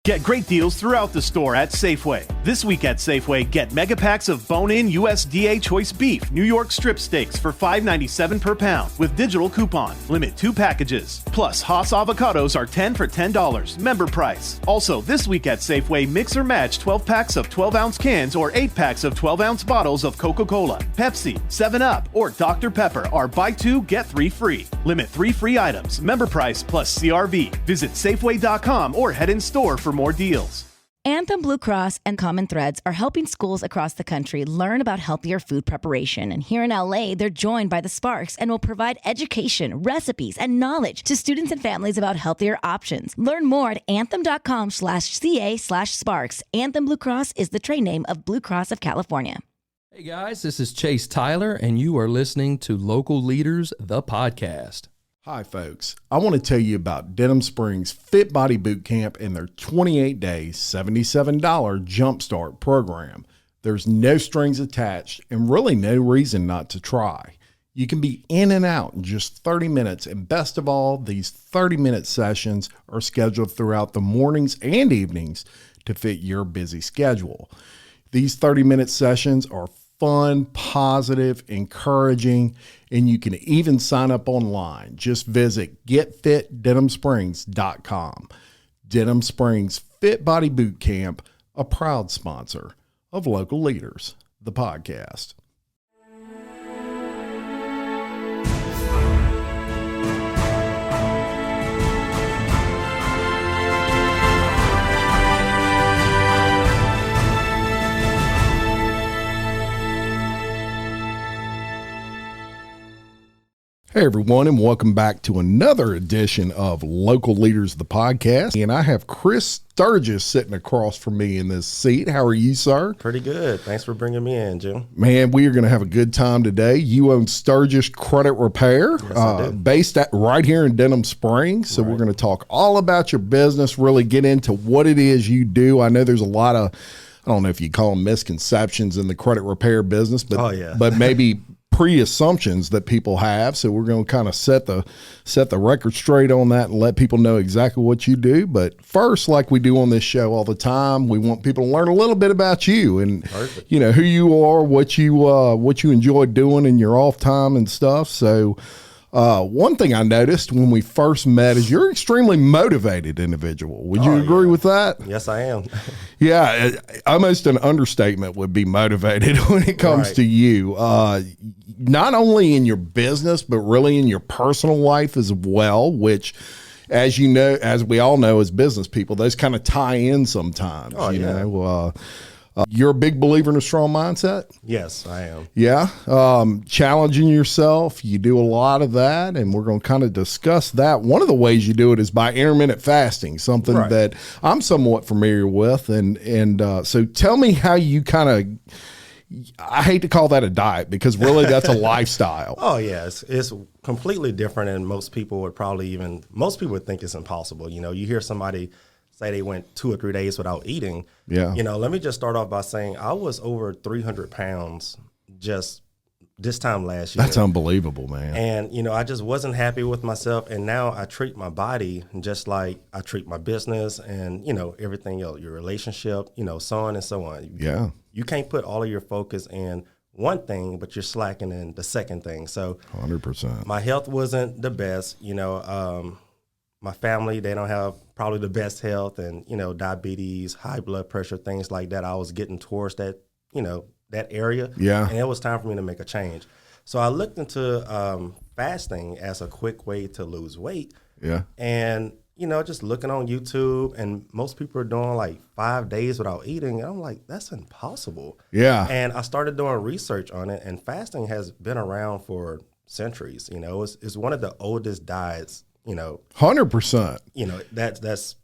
Get great deals throughout the store at Safeway. This week at Safeway, get mega packs of bone-in USDA choice beef New York strip steaks for $5.97 per pound with digital coupon. Limit 2 packages. Plus, Haas avocados are 10 for $10. Member price. Also, this week at Safeway, mix or match 12 packs of 12-ounce cans or 8 packs of 12-ounce bottles of Coca-Cola, Pepsi, 7-Up, or Dr. Pepper are buy 2, get 3 free. Limit 3 free items. Member price plus CRV. Visit Safeway.com or head in store for more deals. Anthem Blue Cross and Common Threads are helping schools across the country learn about healthier food preparation. And here in LA, they're joined by the Sparks and will provide education, recipes, and knowledge to students and families about healthier options. Learn more at anthem.com/ca/sparks. Anthem Blue Cross is the trade name of Blue Cross of California. Hey guys, this is Chase Tyler, and you are listening to Local Leaders, the podcast. Hi folks, I want to tell you about Denham Springs Fit Body Boot Camp and their 28-day, $77 Jumpstart program. There's no strings attached and really no reason not to try. You can be in and out in just 30 minutes, and best of all, these 30-minute sessions are scheduled throughout the mornings and evenings to fit your busy schedule. These 30-minute sessions are fun, positive, encouraging, and you can even sign up online. Just visit getfitdenhamsprings.com. Denham Springs Fit Body Boot Camp, a proud sponsor of Local Leaders, the podcast. Hey everyone, and welcome back to another edition of Local Leaders, the podcast. And I have Chris Stirgus sitting across from me in this seat. How are you, sir? Pretty good. Thanks for bringing me in, Jim. Man, we are going to have a good time today. You own Stirgus Credit Repair, Yes, based right here in Denham Springs. So we're going to talk all about your business, really get into what it is you do. I know there's a lot of, I don't know if you call them misconceptions in the credit repair business, but but maybe pre-assumptions that people have. So we're going to kind of set the record straight on that and let people know exactly what you do. But first, like we do on this show all the time, we want people to learn a little bit about you and you know who you are, what you enjoy doing in your off time and stuff. So one thing I noticed when we first met is you're an extremely motivated individual. Would you agree with that? Yes, I am. Yeah, almost an understatement would be motivated when it comes to you. Not only in your business, but really in your personal life as well, which, as you know, as we all know as business people, those kind of tie in sometimes. You know, you're a big believer in a strong mindset? Yes, I am. Yeah. Challenging yourself. You do a lot of that, and we're going to kind of discuss that. One of the ways you do it is by intermittent fasting, something that I'm somewhat familiar with. And so tell me how you kind of, I hate to call that a diet because really that's a lifestyle. Oh, yeah. It's completely different, and most people would think it's impossible. You know, you hear somebody say they went 2 or 3 days without eating. Yeah. You know, let me just start off by saying I was over 300 pounds just this time last year. That's unbelievable, man. And, you know, I just wasn't happy with myself. And now I treat my body just like I treat my business and, you know, everything else, your relationship, you know, so on and so on. Yeah. You can't put all of your focus in one thing, but you're slacking in the second thing. So 100%. My health wasn't the best, you know, my family, they don't have probably the best health, and, you know, diabetes, high blood pressure, things like that. I was getting towards that, you know, that area. Yeah. And it was time for me to make a change. So I looked into fasting as a quick way to lose weight. Yeah. And, you know, just looking on YouTube, and most people are doing like 5 days without eating. And I'm like, that's impossible. Yeah. And I started doing research on it, and fasting has been around for centuries. You know, it's one of the oldest diets. You know, 100%. You know, that's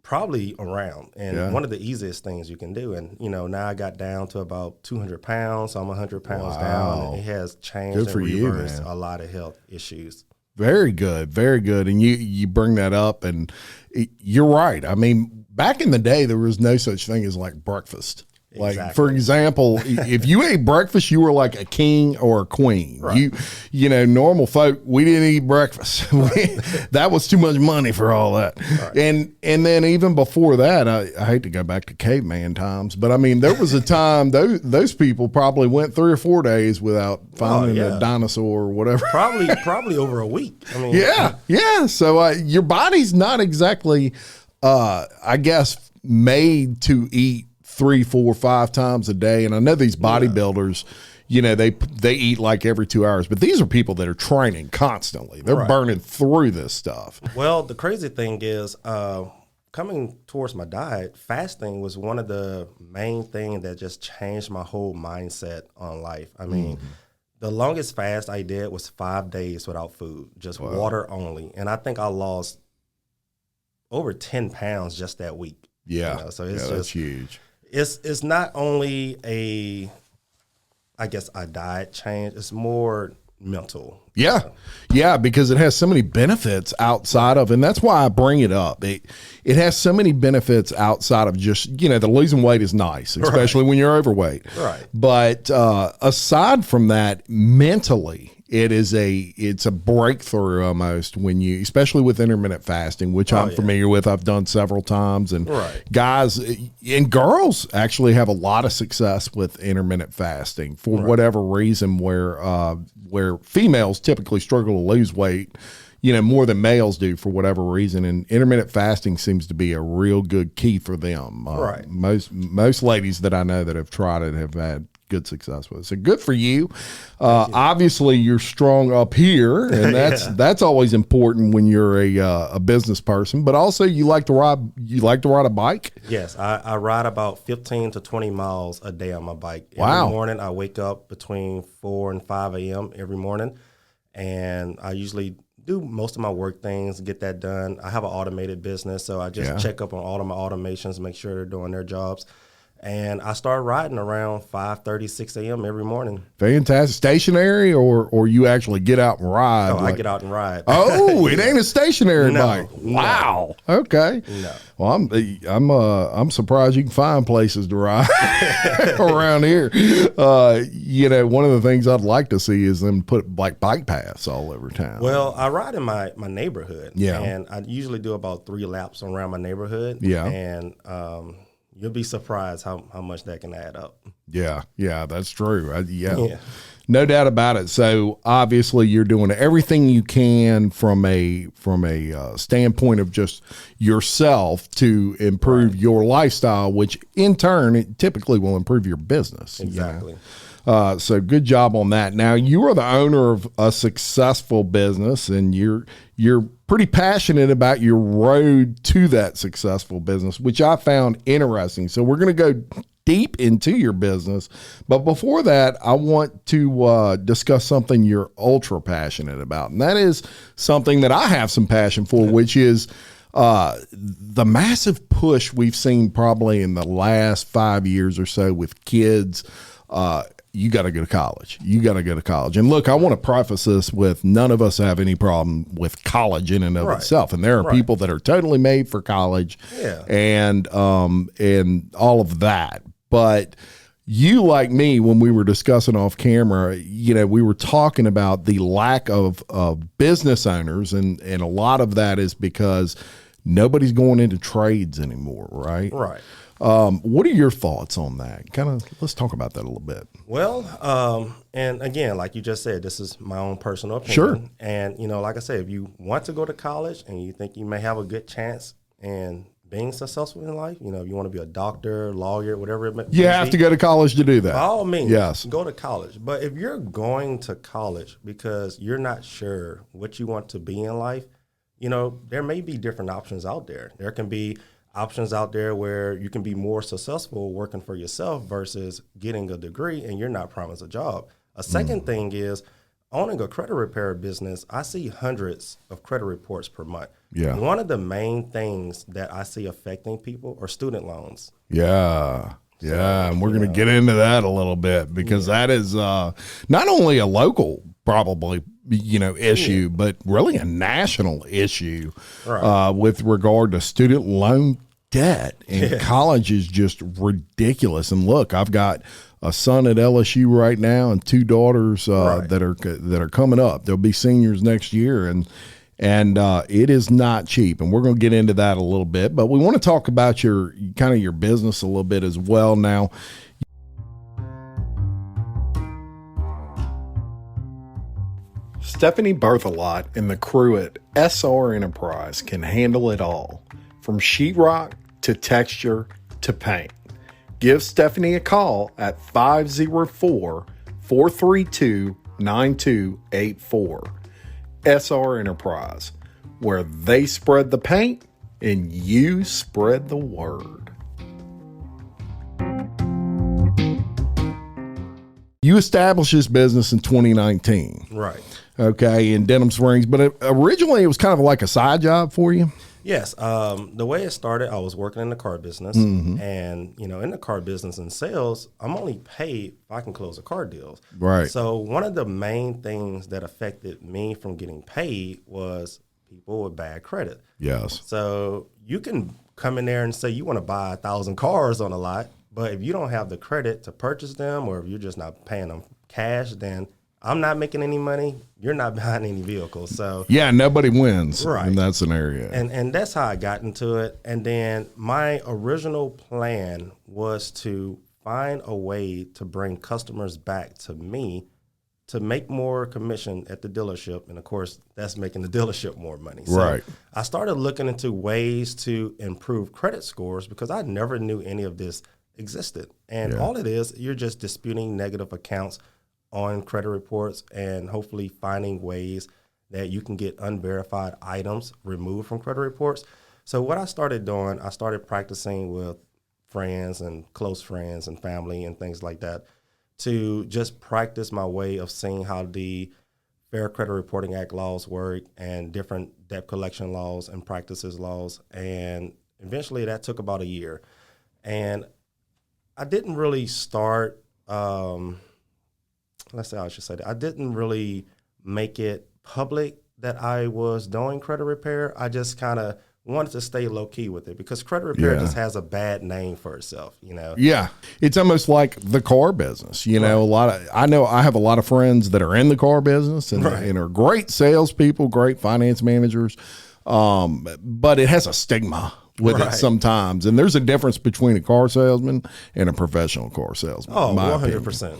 probably around, and one of the easiest things you can do. And, you know, now I got down to about 200 pounds. So I'm 100 pounds down. And it has changed and reversed a lot of health issues. Very good. Very good. And you bring that up, and you're right. I mean, back in the day, there was no such thing as like breakfast. Like, Exactly. for example, if you ate breakfast, you were like a king or a queen. Right. You know, normal folk, we didn't eat breakfast. That was too much money for all that. Right. And then even before that, I hate to go back to caveman times, but I mean, there was a time those people probably went 3 or 4 days without finding a dinosaur or whatever. Probably over a week. I mean, yeah. So your body's not exactly, I guess, made to eat 3, 4, 5 times a day. And I know these bodybuilders, you know, they eat like every 2 hours, but these are people that are training constantly. They're burning through this stuff. Well, the crazy thing is, coming towards my diet, fasting was one of the main things that just changed my whole mindset on life. I mean, the longest fast I did was 5 days without food, just water only. And I think I lost over 10 pounds just that week. Yeah. You know? So it's that's huge. It's not only a diet change, it's more mental. Yeah. Yeah, because it has so many benefits outside of, and that's why I bring it up. It has so many benefits outside of just, you know, the losing weight is nice, especially when you're overweight. Right. But aside from that, mentally, it's a breakthrough almost when you, especially with intermittent fasting, which I'm familiar with. I've done several times, and guys and girls actually have a lot of success with intermittent fasting for whatever reason, where females typically struggle to lose weight, you know, more than males do for whatever reason. And intermittent fasting seems to be a real good key for them. Most ladies that I know that have tried it have had good success with it. So good for you. Obviously you're strong up here, and that's always important when you're a business person, but also you like to ride a bike? Yes, I ride about 15 to 20 miles a day on my bike. Wow. Every morning I wake up between 4 and 5 a.m. every morning, and I usually do most of my work things, get that done. I have an automated business, so I just check up on all of my automations, make sure they're doing their jobs. And I start riding around 5:30, 6 a.m. every morning. Fantastic. Stationary, or you actually get out and ride? I get out and ride. Oh, it ain't a stationary bike. No. Wow. Okay. No. Well, I'm surprised you can find places to ride around here. You know, one of the things I'd like to see is them put like bike paths all over town. Well, I ride in my neighborhood. Yeah. And I usually do about 3 laps around my neighborhood. Yeah. And you'll be surprised how much that can add up. Yeah, that's true. No doubt about it. So obviously you're doing everything you can from a standpoint of just yourself to improve your lifestyle, which in turn it typically will improve your business. Exactly. You know? So good job on that. Now you are the owner of a successful business, and you're pretty passionate about your road to that successful business, which I found interesting. So we're going to go deep into your business. But before that, I want to discuss something you're ultra passionate about. And that is something that I have some passion for, which is the massive push we've seen probably in the last 5 years or so with kids. You got to go to college. You got to go to college. And look, I want to preface this with none of us have any problem with college in and of itself. And there are people that are totally made for college and all of that. But you, like me, when we were discussing off camera, you know, we were talking about the lack of business owners. And a lot of that is because nobody's going into trades anymore, right? Right. What are your thoughts on that? Let's talk about that a little bit. Well, and again, like you just said, this is my own personal opinion. Sure. And, you know, like I said, if you want to go to college and you think you may have a good chance in being successful in life, you know, if you want to be a doctor, lawyer, whatever it may be. You have to go to college to do that. By all means, yes, go to college. But if you're going to college because you're not sure what you want to be in life, you know, there may be different options out there. There can be options out there where you can be more successful working for yourself versus getting a degree and you're not promised a job. A second thing is owning a credit repair business. I see hundreds of credit reports per month. Yeah. One of the main things that I see affecting people are student loans. Yeah. Yeah. And we're going to get into that a little bit because that is not only a local probably, you know, issue, but really a national issue with regard to student loan debt in college is just ridiculous. And look, I've got a son at LSU right now and 2 daughters that are coming up. They'll be seniors next year, and it is not cheap. And we're going to get into that a little bit, but we want to talk about your business a little bit as well now. Stephanie Berthelot and the crew at SR Enterprise can handle it all, from sheetrock to texture to paint. Give Stephanie a call at 504-432-9284. SR Enterprise, where they spread the paint and you spread the word. You established this business in 2019. Right. Okay, in Denham Springs, but originally it was kind of like a side job for you? Yes. The way it started, I was working in the car business, and in the car business and sales, I'm only paid if I can close a car deal. Right. So one of the main things that affected me from getting paid was people with bad credit. Yes. So you can come in there and say you want to buy 1,000 cars on a lot, but if you don't have the credit to purchase them, or if you're just not paying them cash, then I'm not making any money. You're not buying any vehicles. So yeah, nobody wins right. in that scenario. And that's how I got into it. And then my original plan was to find a way to bring customers back to me to make more commission at the dealership. And of course, that's making the dealership more money. So right. I started looking into ways to improve credit scores because I never knew any of this existed. And all it is, you're just disputing negative accounts on credit reports and hopefully finding ways that you can get unverified items removed from credit reports. So what I started doing, I started practicing with friends and close friends and family and things like that to just practice my way of seeing how the Fair Credit Reporting Act laws work and different debt collection laws and practices laws. And eventually that took about a year. And I didn't really start, I didn't really make it public that I was doing credit repair. I just kind of wanted to stay low key with it because credit repair just has a bad name for itself, Yeah. It's almost like the car business, I know I have a lot of friends that are in the car business and are great salespeople, great finance managers. But it has a stigma with it sometimes. And there's a difference between a car salesman and a professional car salesman. Oh, 100%.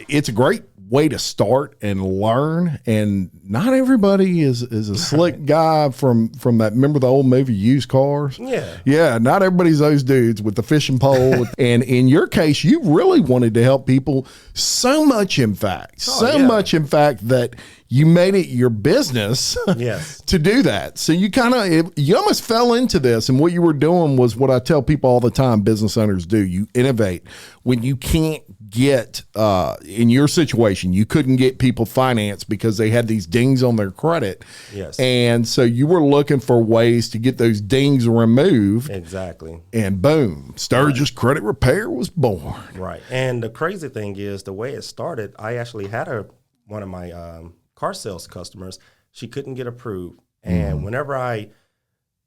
It's a great way to start and learn, and not everybody is a slick guy from that. Remember the old movie Used Cars? Yeah, not everybody's those dudes with the fishing pole. And in your case, you really wanted to help people so much, in fact, that you made it your business to do that. So you almost fell into this, and what you were doing was what I tell people all the time business owners do. You innovate when you can't get, in your situation, you couldn't get people financed because they had these dings on their credit. Yes. And so you were looking for ways to get those dings removed. Exactly. And boom, Stirgus Credit Repair was born. Right. And the crazy thing is the way it started, I actually had one of my car sales customers, she couldn't get approved. And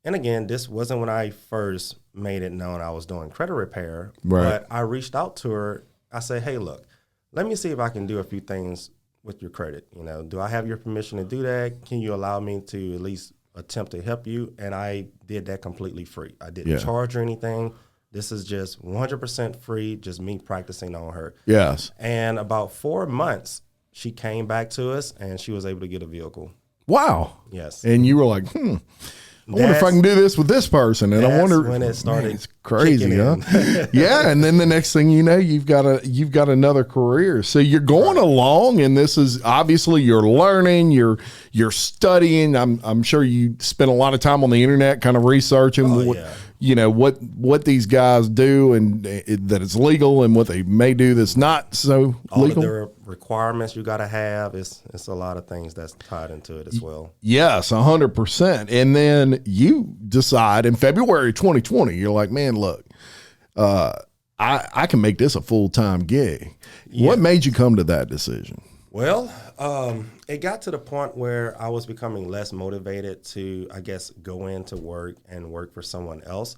and again, this wasn't when I first made it known I was doing credit repair, but I reached out to her. I said, hey, look, let me see if I can do a few things with your credit. Do I have your permission to do that? Can you allow me to at least attempt to help you? And I did that completely free. I didn't charge her anything. This is just 100% free, just me practicing on her. Yes. And about 4 months, she came back to us and she was able to get a vehicle. Wow. Yes. And you were like, I wonder if I can do this with this person. And I wonder when it started. It's crazy, huh? Yeah. And then the next thing you know, you've got another career. So you're going along, and this is obviously you're learning, you're studying. I'm sure you spent a lot of time on the internet kind of researching what these guys do, and that it's legal, and what they may do that's not so legal. All of the requirements you got to have. It's a lot of things that's tied into it as well. Yes, 100%. And then you decide in February 2020, you're like, man, look, I can make this a full-time gig. Yeah. What made you come to that decision? Well, it got to the point where I was becoming less motivated to, I guess, go into work and work for someone else.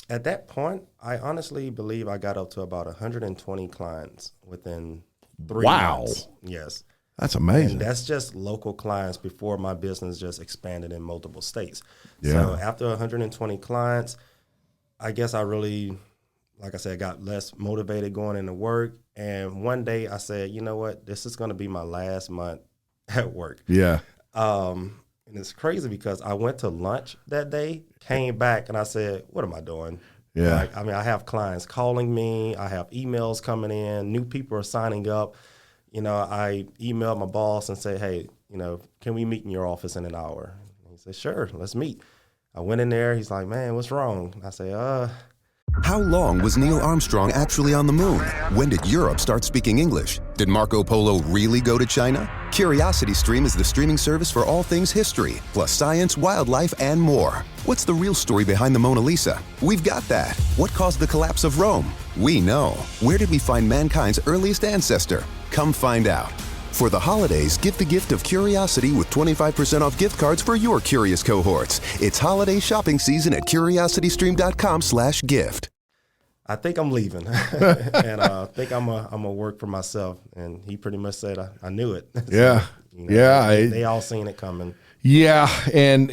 At that point, I honestly believe I got up to about 120 clients within 3 months. Yes. That's amazing. And that's just local clients before my business just expanded in multiple states. Yeah. So after 120 clients, I guess I really, like I said, got less motivated going into work. And one day I said, you know what, this is going to be my last month at work. Yeah. And it's crazy because I went to lunch that day, came back, and I said, what am I doing? Yeah. Like, I mean, I have clients calling me. I have emails coming in. New people are signing up. You know, I emailed my boss and said, hey, you know, can we meet in your office in an hour? And he said, sure, let's meet. I went in there. He's like, man, what's wrong? I say, How long was Neil Armstrong actually on the moon? When did Europe start speaking English? Did Marco Polo really go to China? CuriosityStream is the streaming service for all things history, plus science, wildlife, and more. What's the real story behind the Mona Lisa? We've got that. What caused the collapse of Rome? We know. Where did we find mankind's earliest ancestor? Come find out. For the holidays, give the gift of curiosity with 25% off gift cards for your curious cohorts. It's holiday shopping season at curiositystream.com/gift. I think I'm leaving, and I think I'm a work for myself. And he pretty much said, I knew it. So, Yeah. you know, Yeah. They all seen it coming. Yeah. And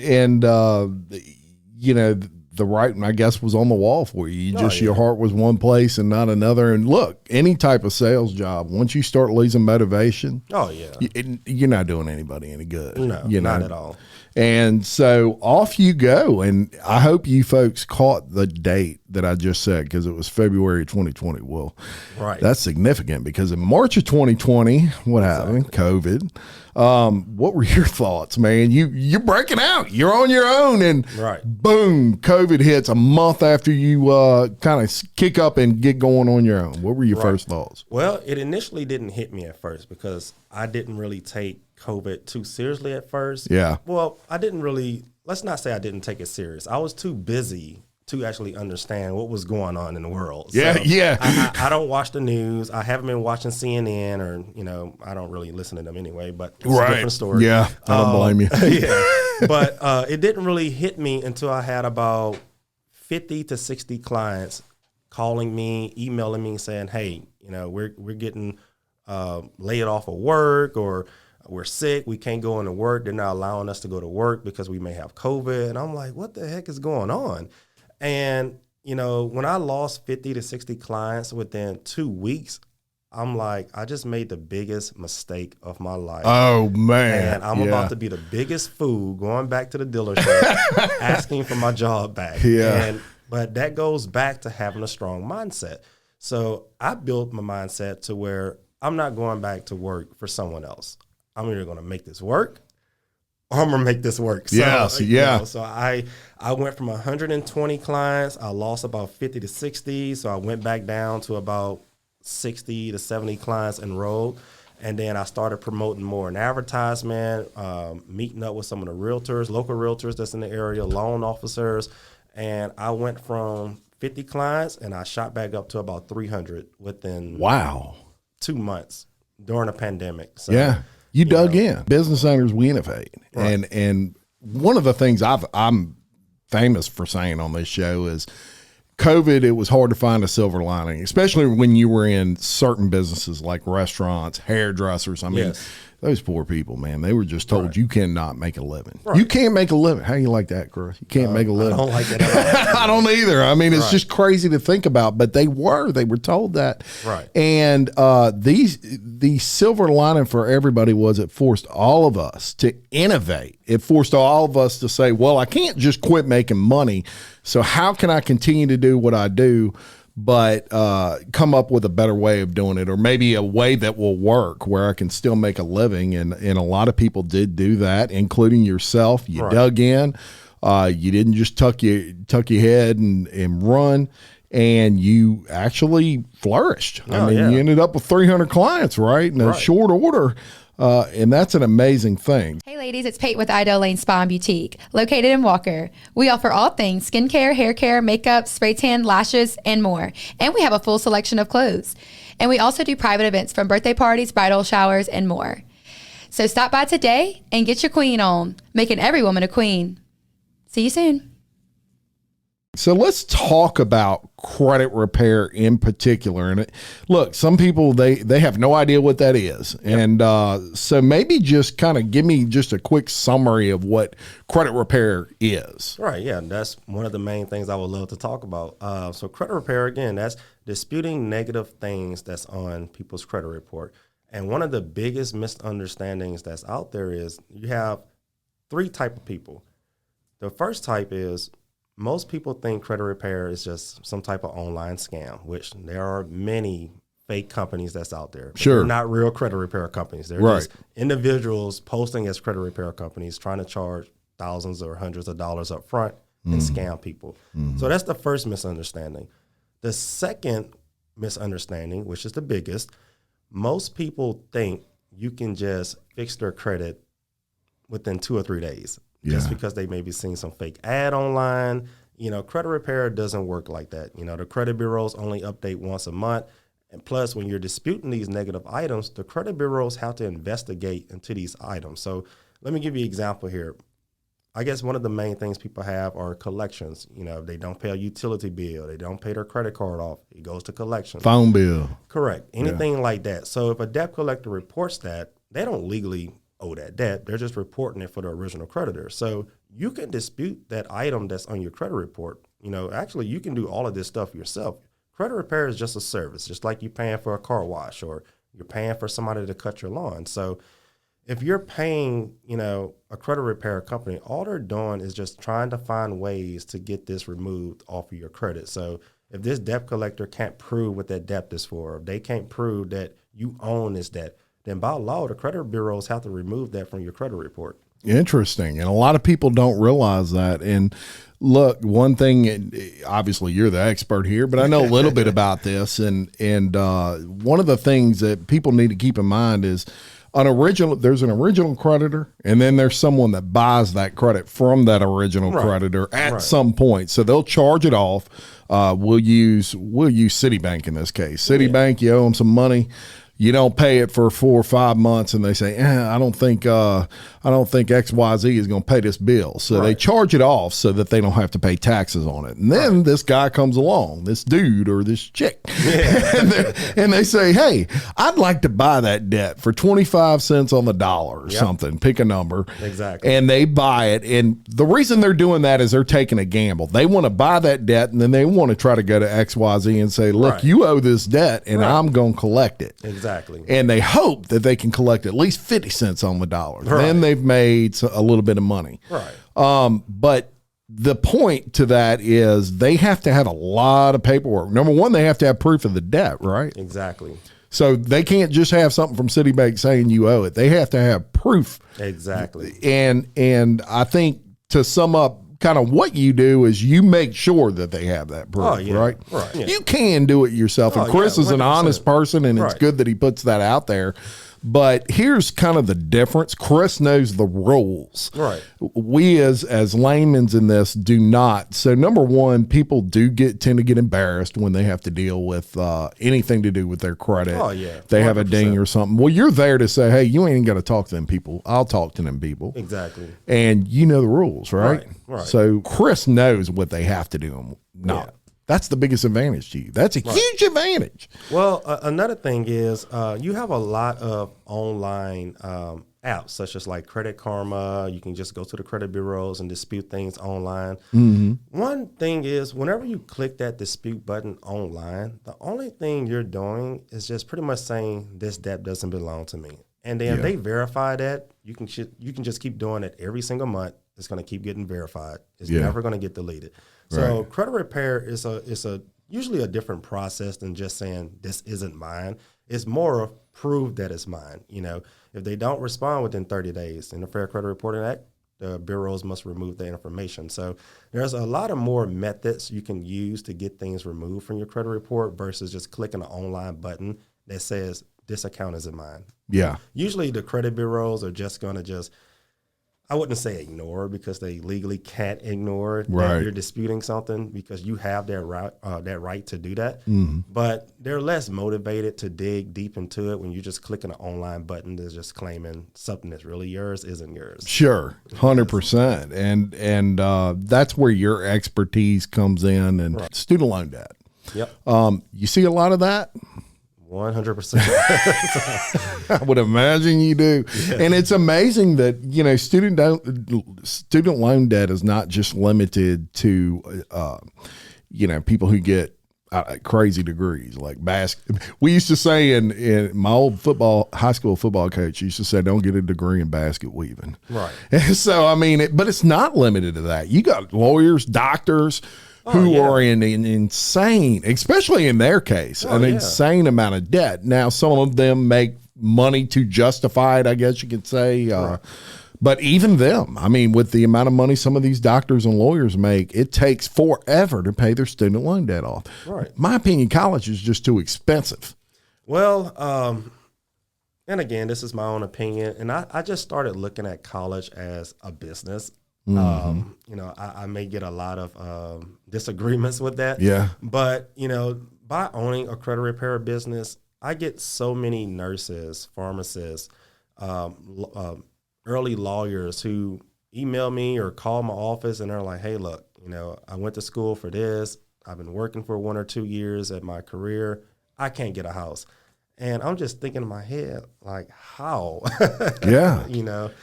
you know, the writing, I guess, was on the wall for you. Your heart was one place and not another. And look, any type of sales job, once you start losing motivation, you're not doing anybody any good. No, not at all. And so off you go. And I hope you folks caught the date that I just said, because it was February 2020. Well, right. That's significant because in March of 2020, what happened? COVID. What were your thoughts, man? You're breaking out. You're on your own, and boom, COVID hits a month after you kind of kick up and get going on your own. What were your first thoughts? Well, it initially didn't hit me at first because I didn't really take COVID too seriously at first. Yeah. Well, I didn't really, let's not say I didn't take it serious. I was too busy to actually understand what was going on in the world. Yeah, so yeah. I don't watch the news. I haven't been watching CNN, or, you know, I don't really listen to them anyway, but it's a different story. Yeah, I don't blame you. Yeah. But it didn't really hit me until I had about 50 to 60 clients calling me, emailing me, saying, hey, you know, we're getting laid off of work, or we're sick, we can't go into work. They're not allowing us to go to work because we may have COVID. And I'm like, what the heck is going on? And, you know, when I lost 50 to 60 clients within 2 weeks, I'm like, I just made the biggest mistake of my life. Oh, man. And I'm about to be the biggest fool going back to the dealership asking for my job back. Yeah. But that goes back to having a strong mindset. So I built my mindset to where I'm not going back to work for someone else. I'm either going to make this work, or I'm going to make this work. So, so I went from 120 clients. I lost about 50 to 60. So I went back down to about 60 to 70 clients enrolled. And then I started promoting more in advertisement, meeting up with some of the realtors, local realtors that's in the area, loan officers. And I went from 50 clients, and I shot back up to about 300 within 2 months during a pandemic. So, yeah. You dug in. Business owners, we innovate. Right. And one of the things I'm famous for saying on this show is COVID, it was hard to find a silver lining, especially when you were in certain businesses like restaurants, hairdressers. I mean, those poor people, man, they were just told you cannot make a living. Right. You can't make a living. How do you like that, Chris? You can't make a living. I don't like it at all. I don't either. I mean, it's just crazy to think about, but they were told that. Right. And the silver lining for everybody was it forced all of us to innovate. It forced all of us to say, well, I can't just quit making money. So how can I continue to do what I do, but come up with a better way of doing it, or maybe a way that will work where I can still make a living? And a lot of people did do that, including yourself. You dug in. You didn't just tuck your head and run. and you actually flourished. I mean, you ended up with 300 clients, right? In a short order. And that's an amazing thing. Hey ladies, it's Pate with Idell Lane Spa and Boutique, located in Walker. We offer all things skincare, hair care, makeup, spray tan, lashes, and more. And we have a full selection of clothes. And we also do private events from birthday parties, bridal showers, and more. So stop by today and get your queen on, making every woman a queen. See you soon. So let's talk about credit repair in particular. And look, some people, they have no idea what that is. Yep. And so maybe just kind of give me just a quick summary of what credit repair is. Right, yeah, that's one of the main things I would love to talk about. So credit repair, again, that's disputing negative things that's on people's credit report. And one of the biggest misunderstandings that's out there is you have three types of people. The first type is most people think credit repair is just some type of online scam, which there are many fake companies that's out there. Sure. They're not real credit repair companies. They're just individuals posting as credit repair companies trying to charge thousands or hundreds of dollars up front and scam people. So that's the first misunderstanding. The second misunderstanding, which is the biggest, most people think you can just fix their credit within 2 or 3 days. Just because they maybe seen some fake ad online. You know, credit repair doesn't work like that. You know, the credit bureaus only update once a month. And plus, when you're disputing these negative items, the credit bureaus have to investigate into these items. So let me give you an example here. I guess one of the main things people have are collections. You know, if they don't pay a utility bill, they don't pay their credit card off, it goes to collection. Phone bill. Correct. Anything like that. So if a debt collector reports that, they don't legally owe that debt. They're just reporting it for the original creditor. So you can dispute that item that's on your credit report. You know, actually, you can do all of this stuff yourself. Credit repair is just a service, just like you're paying for a car wash or you're paying for somebody to cut your lawn. So if you're paying, you know, a credit repair company, all they're doing is just trying to find ways to get this removed off of your credit. So if this debt collector can't prove what that debt is for, if they can't prove that you own this debt, then by law, the credit bureaus have to remove that from your credit report. Interesting. And a lot of people don't realize that. And look, one thing, obviously you're the expert here, but I know a little bit about this. And one of the things that people need to keep in mind is there's an original creditor, and then there's someone that buys that credit from that original creditor at some point. So they'll charge it off. We'll use Citibank in this case. Citibank, you owe them some money. You don't pay it for 4 or 5 months, and they say, I don't think XYZ is going to pay this bill. So they charge it off so that they don't have to pay taxes on it. And then this guy comes along, this dude or this chick, and they say, hey, I'd like to buy that debt for 25 cents on the dollar or something. Pick a number. Exactly. And they buy it. And the reason they're doing that is they're taking a gamble. They want to buy that debt, and then they want to try to go to XYZ and say, look, you owe this debt, and I'm going to collect it. Exactly. And they hope that they can collect at least 50 cents on the dollar. Then they've made a little bit of money. But the point to that is they have to have a lot of paperwork. Number one, they have to have proof of the debt, right? Exactly. So they can't just have something from Citibank saying you owe it. They have to have proof. Exactly. And I think to sum up, kind of what you do is you make sure that they have that proof, right? Yeah. You can do it yourself. And Chris is an honest person, and it's good that he puts that out there. But here's kind of the difference. Chris knows the rules. Right. We as laymen in this do not. So number one, people tend to get embarrassed when they have to deal with anything to do with their credit. Oh yeah. They 100%. Have a ding or something. Well, you're there to say, hey, you ain't got to talk to them people. I'll talk to them people. Exactly. And you know the rules, right? Right. So Chris knows what they have to do and not. Yeah. That's the biggest advantage to you. That's a huge advantage. Well, another thing is you have a lot of online apps, such as like Credit Karma. You can just go to the credit bureaus and dispute things online. One thing is whenever you click that dispute button online, the only thing you're doing is just pretty much saying this debt doesn't belong to me. And then they verify that. You can just keep doing it every single month. It's going to keep getting verified. It's never going to get deleted. So credit repair is usually a different process than just saying this isn't mine. It's more of prove that it's mine. You know, if they don't respond within 30 days in the Fair Credit Reporting Act, the bureaus must remove the information. So there's a lot of more methods you can use to get things removed from your credit report versus just clicking an online button that says this account isn't mine. Yeah. Usually the credit bureaus are just going to I wouldn't say ignore, because they legally can't ignore that you're disputing something, because you have that right to do that. Mm-hmm. But they're less motivated to dig deep into it when you're just clicking an online button that's just claiming something that's really yours isn't yours. Sure, 100%. And that's where your expertise comes in, and student loan debt. Yep. You see a lot of that? 100%. I would imagine you do. Yeah. And it's amazing that, student loan debt is not just limited to, people who get crazy degrees like basketball. We used to say in my old high school football coach used to say, don't get a degree in basket weaving. Right. And so, but it's not limited to that. You got lawyers, doctors, who are in an insane, especially in their case, insane amount of debt. Now, some of them make money to justify it, I guess you could say. But even them, with the amount of money some of these doctors and lawyers make, it takes forever to pay their student loan debt off. Right. In my opinion, college is just too expensive. Well, and again, this is my own opinion, and I just started looking at college as a business. Mm-hmm. I may get a lot of disagreements with that. Yeah. But, by owning a credit repair business, I get so many nurses, pharmacists, early lawyers who email me or call my office, and they're like, hey, look, I went to school for this. I've been working for 1 or 2 years at my career. I can't get a house. And I'm just thinking in my head, like, how? Yeah.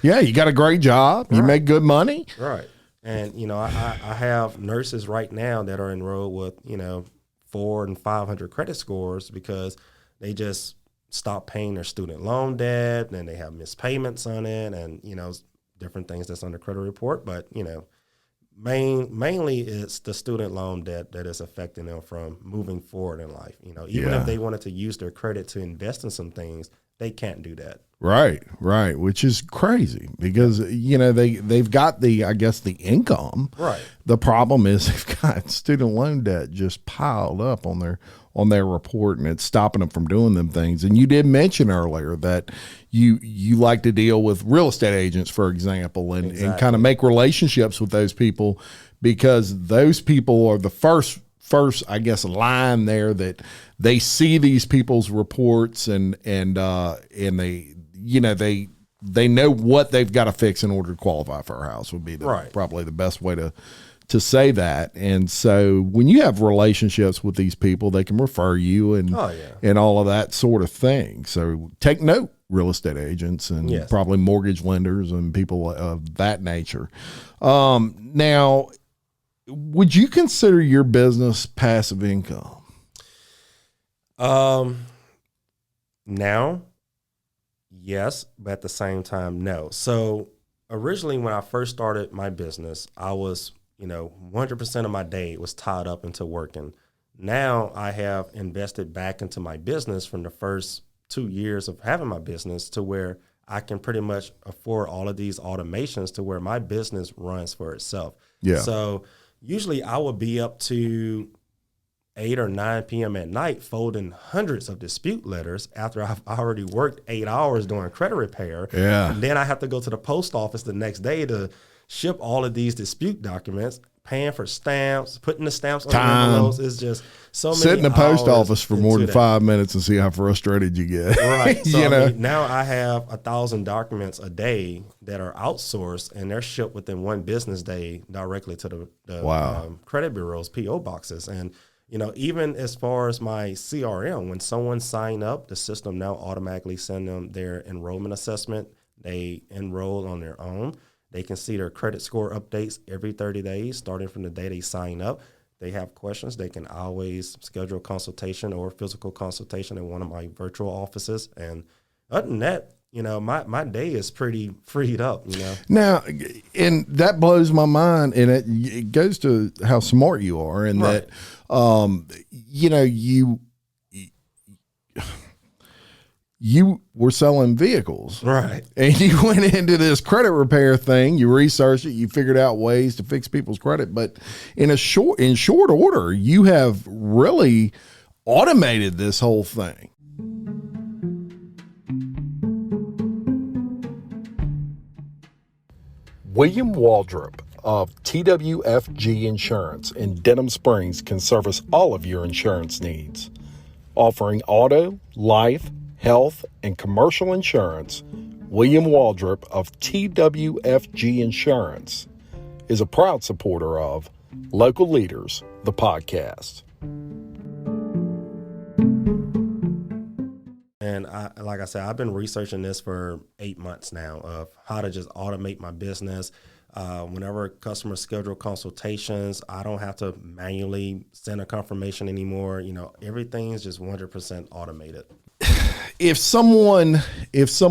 Yeah, you got a great job. You make good money. Right. And, I have nurses right now that are enrolled with, 400 and 500 credit scores because they just stopped paying their student loan debt, and they have missed payments on it, and, different things that's on the credit report. But, mainly it's the student loan debt that is affecting them from moving forward in life. Even if they wanted to use their credit to invest in some things, they can't do that. Right, which is crazy because they've got the income. Right. The problem is they've got student loan debt just piled up on their report, and it's stopping them from doing them things. And you did mention earlier that you like to deal with real estate agents, for example, and kind of make relationships with those people, because those people are the first I guess line there that they see these people's reports and they know what they've got to fix in order to qualify for a house would be probably the best way to say that. And so when you have relationships with these people, they can refer you and all of that sort of thing. So take note, real estate agents and probably mortgage lenders and people of that nature. Now, would you consider your business passive income? Now, yes, but at the same time, no. So originally when I first started my business, I was, 100% of my day was tied up into working. Now I have invested back into my business from the first 2 years of having my business to where I can pretty much afford all of these automations to where my business runs for itself. Yeah. So usually I would be up to 8 or 9 p.m. at night folding hundreds of dispute letters after I've already worked 8 hours doing credit repair. Yeah. And then I have to go to the post office the next day to ship all of these dispute documents, paying for stamps, putting the stamps on the envelopes. It's just so many sit in the post hours office for more than 5 minutes and see how frustrated you get. Right. So now I have 1,000 documents a day that are outsourced, and they're shipped within one business day directly to the credit bureau's PO boxes. And even as far as my CRM, when someone sign up, the system now automatically send them their enrollment assessment. They enroll on their own. They can see their credit score updates every 30 days, starting from the day they sign up. They have questions. They can always schedule a consultation or physical consultation in one of my virtual offices. And other than that, my day is pretty freed up, Now, and that blows my mind, and it goes to how smart you are, and that, you were selling vehicles. Right. And you went into this credit repair thing, you researched it, you figured out ways to fix people's credit, but in short order, you have really automated this whole thing. William Waldrop of TWFG Insurance in Denham Springs can service all of your insurance needs. Offering auto, life, health, and commercial insurance, William Waldrop of TWFG Insurance is a proud supporter of Local Leaders, the podcast. And like I said, I've been researching this for 8 months now of how to just automate my business. Whenever customers schedule consultations, I don't have to manually send a confirmation anymore. Everything is just 100% automated. If someone is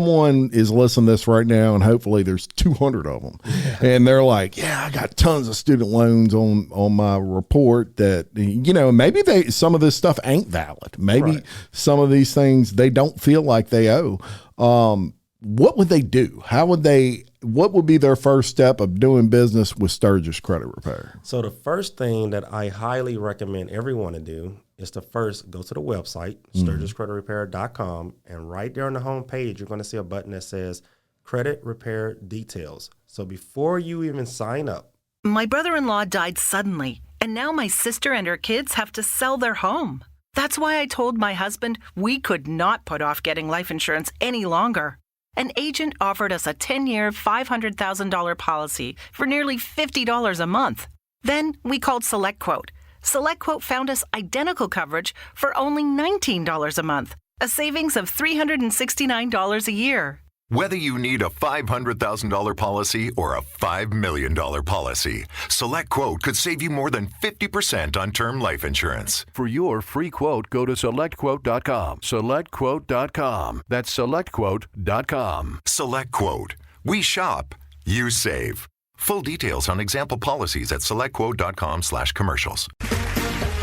listening to this right now, and hopefully there's 200 of them, and they're like, I got tons of student loans on my report that, maybe some of this stuff ain't valid. Maybe some of these things they don't feel like they owe. What would they do? What would be their first step of doing business with Stirgus Credit Repair? So the first thing that I highly recommend everyone to do is to first go to the website, StirgusCreditRepair.com, and right there on the home page, you're going to see a button that says Credit Repair Details. So before you even sign up. My brother-in-law died suddenly, and now my sister and her kids have to sell their home. That's why I told my husband we could not put off getting life insurance any longer. An agent offered us a 10-year, $500,000 policy for nearly $50 a month. Then we called SelectQuote. SelectQuote found us identical coverage for only $19 a month, a savings of $369 a year. Whether you need a $500,000 policy or a $5 million policy, SelectQuote could save you more than 50% on term life insurance. For your free quote, go to SelectQuote.com. SelectQuote.com. That's SelectQuote.com. SelectQuote. We shop. You save. Full details on example policies at SelectQuote.com/commercials.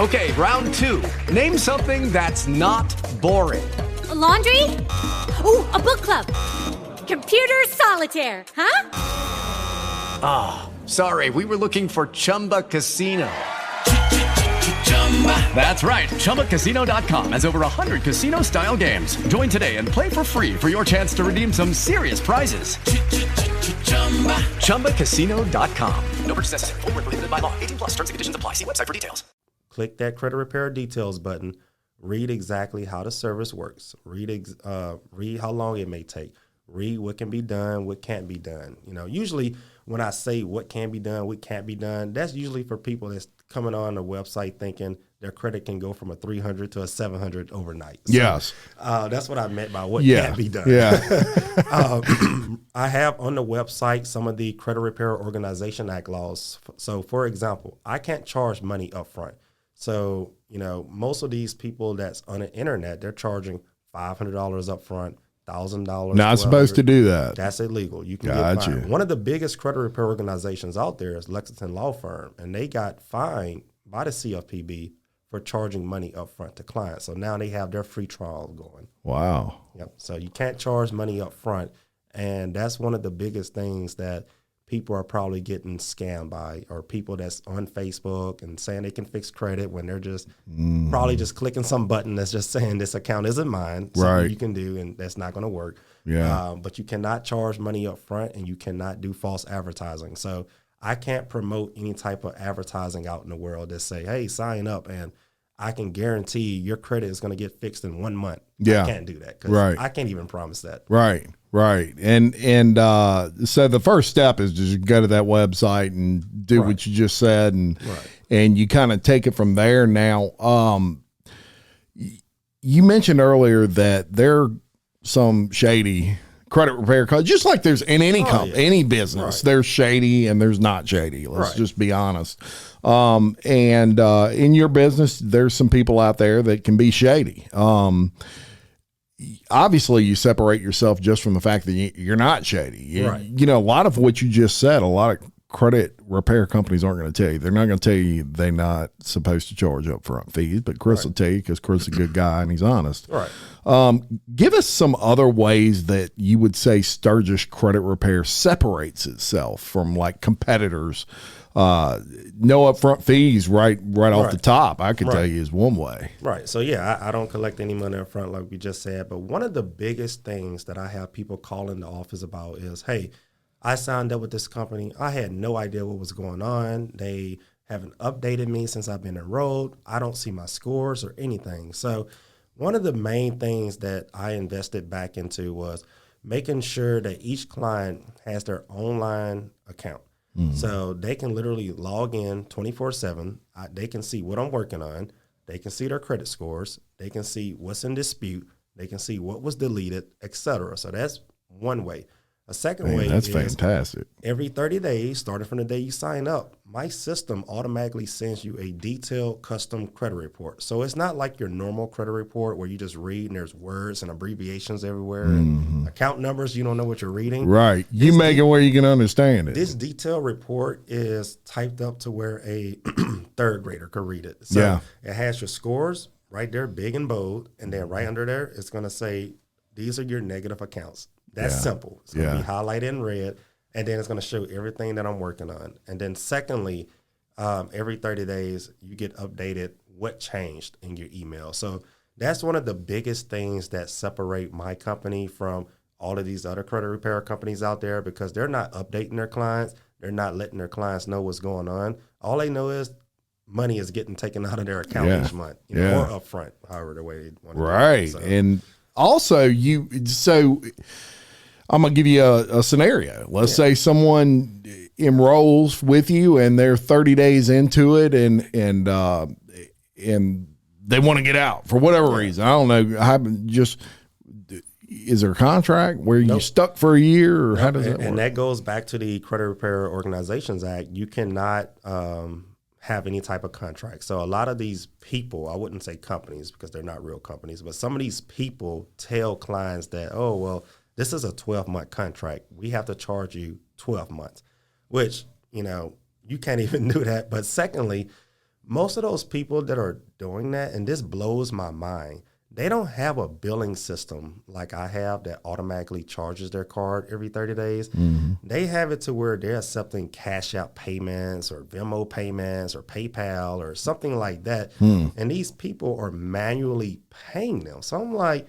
Okay, round two. Name something that's not boring. A laundry? Ooh, a book club. Computer solitaire, huh? Ah, oh, sorry, we were looking for Chumba Casino. That's right, ChumbaCasino.com has over 100 casino-style games. Join today and play for free for your chance to redeem some serious prizes. ChumbaCasino.com. No purchase necessary. Void where prohibited by law. 18+ terms and conditions apply. See website for details. Click that Credit Repair Details button. Read exactly how the service works. Read how long it may take. Read what can be done, what can't be done. Usually when I say what can be done, what can't be done, that's usually for people that's coming on the website thinking their credit can go from a 300 to a 700 overnight. So, yes. That's what I meant by what can't be done. Yeah. I have on the website some of the Credit Repair Organization Act laws. So, for example, I can't charge money up front. So, most of these people that's on the internet, they're charging $500 up front, $1,000. Not supposed to do that. That's illegal. You can get fined. One of the biggest credit repair organizations out there is Lexington Law Firm, and they got fined by the CFPB for charging money up front to clients. So now they have their free trial going. Wow. Yep. So you can't charge money up front, and that's one of the biggest things that people are probably getting scammed by, or people that's on Facebook and saying they can fix credit when they're just probably just clicking some button that's just saying this account isn't mine, something you can do, and that's not going to work. Yeah. But you cannot charge money up front, and you cannot do false advertising. So I can't promote any type of advertising out in the world that say, hey, sign up and I can guarantee your credit is going to get fixed in 1 month. Yeah. I can't do that because I can't even promise that. Right. And so the first step is just go to that website and do what you just said, and you kind of take it from there. Now, you mentioned earlier that there are some shady credit repair companies, just like there's in any any business. There's shady and there's not shady. Let's just be honest. And in your business, there's some people out there that can be shady. Obviously you separate yourself just from the fact that you're not shady. A lot of what you just said, a lot of credit repair companies aren't going to tell you. They're not going to tell you they're not supposed to charge upfront fees, but Chris will tell you because Chris is a good guy and he's honest. Right. Give us some other ways that you would say Stirgus Credit Repair separates itself from like competitors. No upfront fees right off the top, I could tell you, is one way. Right. So, yeah, I don't collect any money up front like we just said. But one of the biggest things that I have people call in the office about is, hey, I signed up with this company. I had no idea what was going on. They haven't updated me since I've been enrolled. I don't see my scores or anything. So one of the main things that I invested back into was making sure that each client has their online account. So they can literally log in 24/7. They can see what I'm working on. They can see their credit scores. They can see what's in dispute. They can see what was deleted, etc. So that's one way. A second way that's is fantastic. Every 30 days, starting from the day you sign up, my system automatically sends you a detailed custom credit report. So it's not like your normal credit report where you just read and there's words and abbreviations everywhere and account numbers, you don't know what you're reading. Right. You make it where you can understand it. This detailed report is typed up to where a third grader could read it. So it has your scores right there, big and bold, and then right under there, it's going to say, these are your negative accounts. That's simple. It's going to be highlighted in red, and then it's going to show everything that I'm working on. And then secondly, every 30 days, you get updated what changed in your email. So that's one of the biggest things that separate my company from all of these other credit repair companies out there, because they're not updating their clients. They're not letting their clients know what's going on. All they know is money is getting taken out of their account each month, or upfront, however the way they want to do it. So. And also, I'm going to give you a scenario. Let's say someone enrolls with you and they're 30 days into it and they want to get out for whatever reason. I don't know. Is there a contract where you stuck for a year, or how does that work? And that goes back to the Credit Repair Organizations Act. You cannot have any type of contract. So a lot of these people, I wouldn't say companies because they're not real companies, but some of these people tell clients that, oh, well, this is a 12-month contract. We have to charge you 12 months, which, you can't even do that. But secondly, most of those people that are doing that, and this blows my mind, they don't have a billing system like I have that automatically charges their card every 30 days. They have it to where they're accepting cash out payments or Venmo payments or PayPal or something like that. And these people are manually paying them. So I'm like,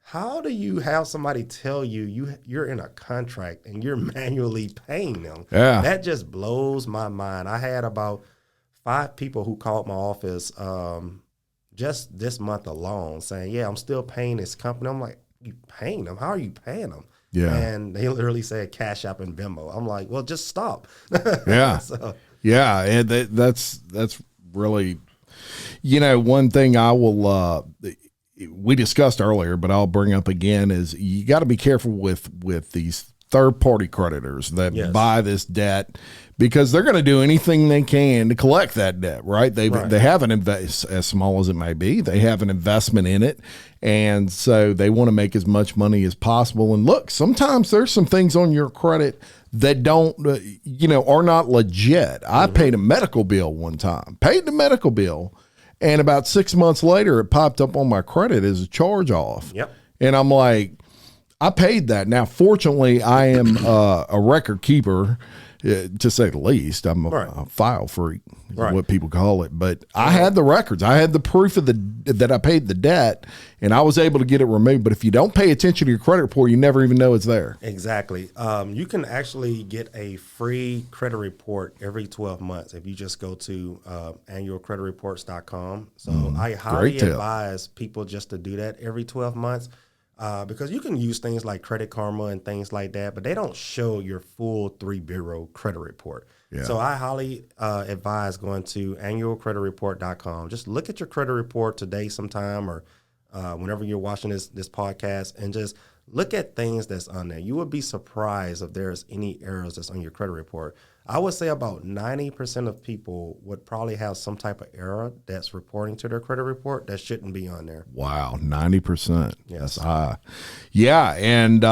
how do you have somebody tell you're in a contract and you're manually paying them? Yeah. That just blows my mind. I had about 5 people who called my office just this month alone saying, yeah, I'm still paying this company. I'm like, you paying them? How are you paying them? Yeah. And they literally said Cash App and Venmo. I'm like, well, just stop. Yeah. Yeah. And that's really, one thing I will, we discussed earlier, but I'll bring up again is you got to be careful with these third-party creditors that buy this debt, because they're going to do anything they can to collect that debt, right? They have an invest, as small as it may be, they have an investment in it, and so they want to make as much money as possible. And look, sometimes there's some things on your credit that don't, are not legit. I paid a medical bill one time, and about 6 months later, it popped up on my credit as a charge off. Yep. And I'm like, I paid that. Now, fortunately, I am a record keeper, to say the least. I'm a file freak, is what people call it. But I had the records. I had the proof of that I paid the debt, and I was able to get it removed. But if you don't pay attention to your credit report, you never even know it's there. Exactly. You can actually get a free credit report every 12 months if you just go to annualcreditreport.com. So I highly advise people just to do that every 12 months. Because you can use things like Credit Karma and things like that, but they don't show your full 3-bureau credit report. Yeah. So I highly advise going to annualcreditreport.com. Just look at your credit report today sometime, or whenever you're watching this podcast, and just look at things that's on there. You would be surprised if there's any errors that's on your credit report. I would say about 90% of people would probably have some type of error that's reporting to their credit report that shouldn't be on there. Wow, 90%. Yes. That's high. Yeah, and